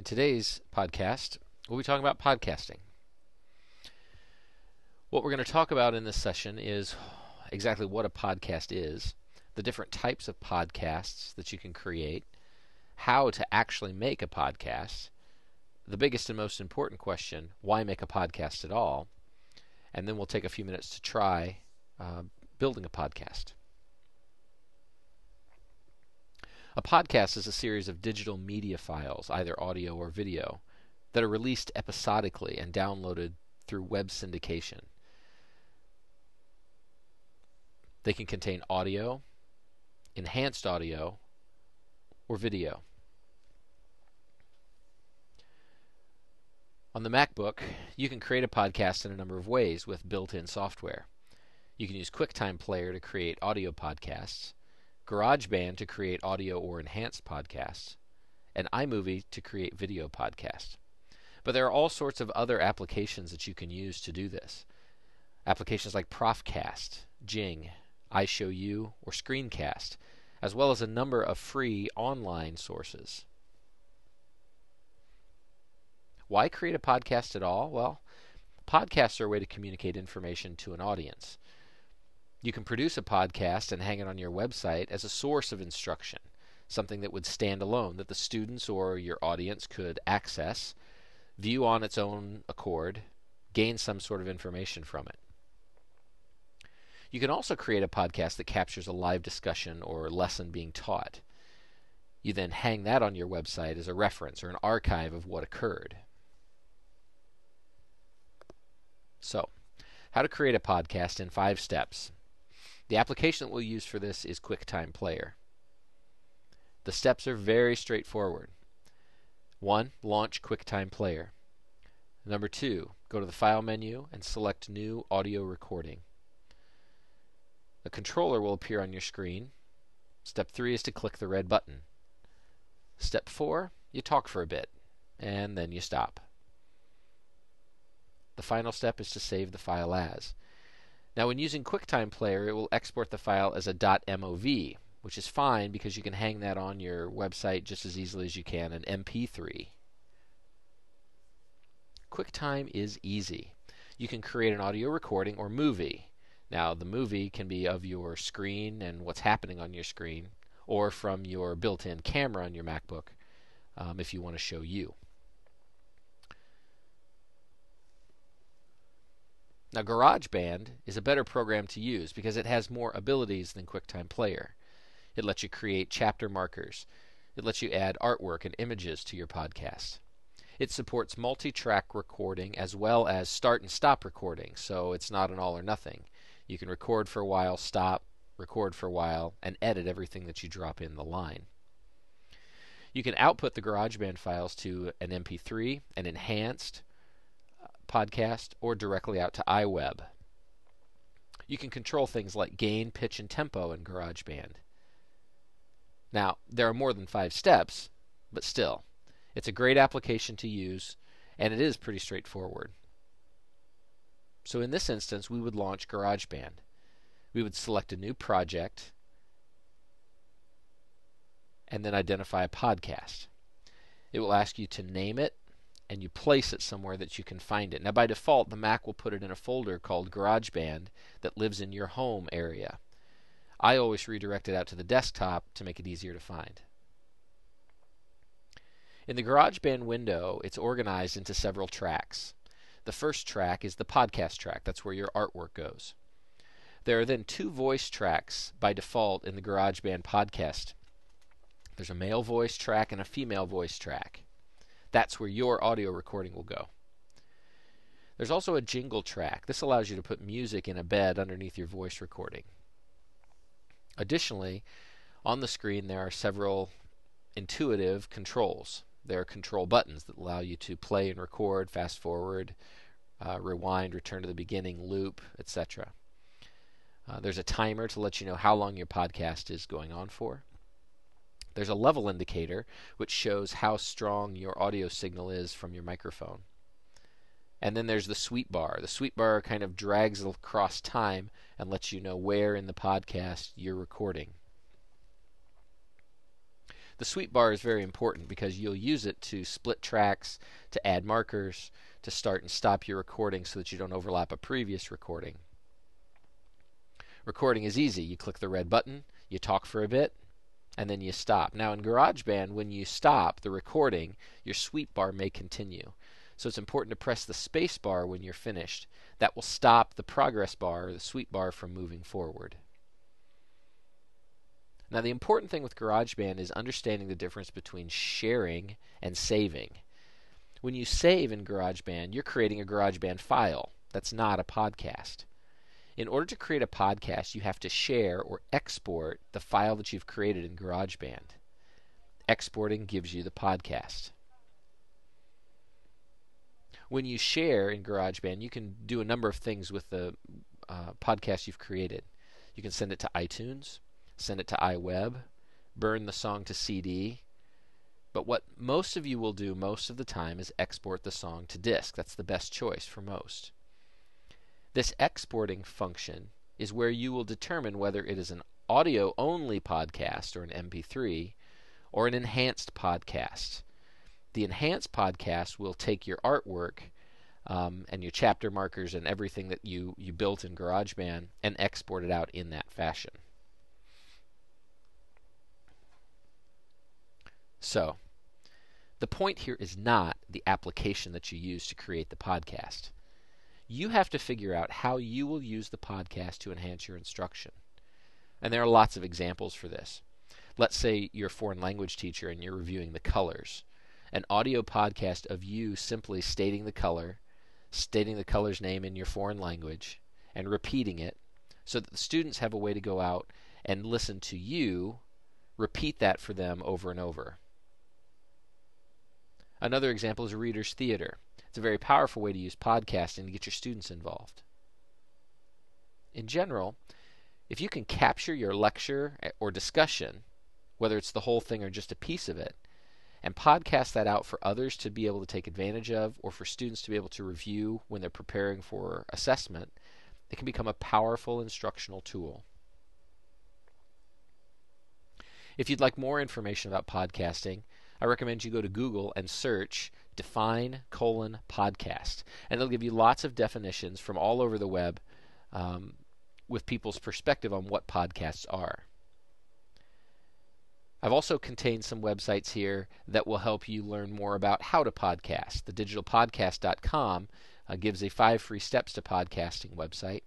today's podcast, we'll be talking about podcasting. What we're going to talk about in this session is exactly what a podcast is, the different types of podcasts that you can create, how to actually make a podcast, the biggest and most important question, why make a podcast at all, and then we'll take a few minutes to try building a podcast. A podcast is a series of digital media files, either audio or video, that are released episodically and downloaded through web syndication. They can contain audio, enhanced audio, or video. On the MacBook, you can create a podcast in a number of ways with built-in software. You can use QuickTime Player to create audio podcasts, GarageBand to create audio or enhanced podcasts, and iMovie to create video podcasts. But there are all sorts of other applications that you can use to do this. Applications like Profcast, Jing, iShowU, or Screencast, as well as a number of free online sources. Why create a podcast at all? Well, podcasts are a way to communicate information to an audience. You can produce a podcast and hang it on your website as a source of instruction, something that would stand alone, that the students or your audience could access, view on its own accord, gain some sort of information from it. You can also create a podcast that captures a live discussion or lesson being taught. You then hang that on your website as a reference or an archive of what occurred. So, how to create a podcast in 5 steps. The application that we'll use for this is QuickTime Player. The steps are very straightforward. 1. Launch QuickTime Player. Number 2. Go to the File menu and select New Audio Recording. A controller will appear on your screen. Step 3 is to click the red button. Step 4, you talk for a bit, and then you stop. The final step is to save the file as. Now, when using QuickTime Player, it will export the file as a .mov, which is fine because you can hang that on your website just as easily as you can an MP3. QuickTime is easy. You can create an audio recording or movie. Now, the movie can be of your screen and what's happening on your screen, or from your built-in camera on your MacBook if you want to show you. Now, GarageBand is a better program to use because it has more abilities than QuickTime Player. It lets you create chapter markers. It lets you add artwork and images to your podcast. It supports multi-track recording as well as start and stop recording, so it's not an all or nothing. You can record for a while, stop, record for a while, and edit everything that you drop in the line. You can output the GarageBand files to an MP3, an enhanced podcast, or directly out to iWeb. You can control things like gain, pitch, and tempo in GarageBand. Now, there are more than 5 steps, but still, it's a great application to use, and it is pretty straightforward. So in this instance, we would launch GarageBand. We would select a new project, and then identify a podcast. It will ask you to name it, and you place it somewhere that you can find it. Now, by default, the Mac will put it in a folder called GarageBand that lives in your home area. I always redirect it out to the desktop to make it easier to find. In the GarageBand window, it's organized into several tracks. The first track is the podcast track. That's where your artwork goes. There are then 2 voice tracks by default in the GarageBand podcast. There's a male voice track and a female voice track. That's where your audio recording will go. There's also a jingle track. This allows you to put music in a bed underneath your voice recording. Additionally, on the screen there are several intuitive controls. There are control buttons that allow you to play and record, fast forward, rewind, return to the beginning, loop, etc. There's a timer to let you know how long your podcast is going on for. There's a level indicator which shows how strong your audio signal is from your microphone. And then there's the sweet bar. The sweet bar kind of drags across time and lets you know where in the podcast you're recording. The sweep bar is very important because you'll use it to split tracks, to add markers, to start and stop your recording so that you don't overlap a previous recording. Recording is easy. You click the red button, you talk for a bit, and then you stop. Now in GarageBand, when you stop the recording, your sweep bar may continue. So it's important to press the space bar when you're finished. That will stop the progress bar, or the sweep bar, from moving forward. Now the important thing with GarageBand is understanding the difference between sharing and saving. When you save in GarageBand, you're creating a GarageBand file. That's not a podcast. In order to create a podcast, you have to share or export the file that you've created in GarageBand. Exporting gives you the podcast. When you share in GarageBand, you can do a number of things with the podcast you've created. You can send it to iTunes, send it to iWeb, burn the song to CD. But what most of you will do most of the time is export the song to disk. That's the best choice for most. This exporting function is where you will determine whether it is an audio-only podcast, or an MP3, or an enhanced podcast. The enhanced podcast will take your artwork and your chapter markers and everything that you built in GarageBand and export it out in that fashion. So, the point here is not the application that you use to create the podcast. You have to figure out how you will use the podcast to enhance your instruction. And there are lots of examples for this. Let's say you're a foreign language teacher and you're reviewing the colors. An audio podcast of you simply stating the color's name in your foreign language, and repeating it so that the students have a way to go out and listen to you repeat that for them over and over. Another example is reader's theater. It's a very powerful way to use podcasting to get your students involved. In general, if you can capture your lecture or discussion, whether it's the whole thing or just a piece of it, and podcast that out for others to be able to take advantage of, or for students to be able to review when they're preparing for assessment, it can become a powerful instructional tool. If you'd like more information about podcasting, I recommend you go to Google and search define:podcast, and it'll give you lots of definitions from all over the web with people's perspective on what podcasts are. I've also contained some websites here that will help you learn more about how to podcast. The digitalpodcast.com gives a 5 free steps to podcasting website.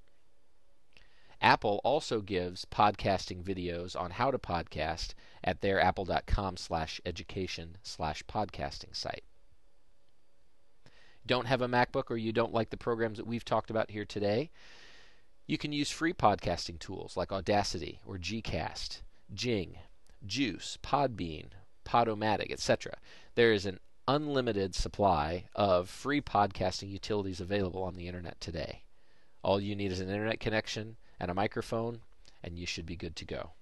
Apple also gives podcasting videos on how to podcast at their apple.com/education/podcasting site. Don't have a MacBook, or you don't like the programs that we've talked about here today? You can use free podcasting tools like Audacity or Gcast, Jing, Juice, Podbean, Podomatic, etc. There is an unlimited supply of free podcasting utilities available on the internet today. All you need is an internet connection and a microphone, and you should be good to go.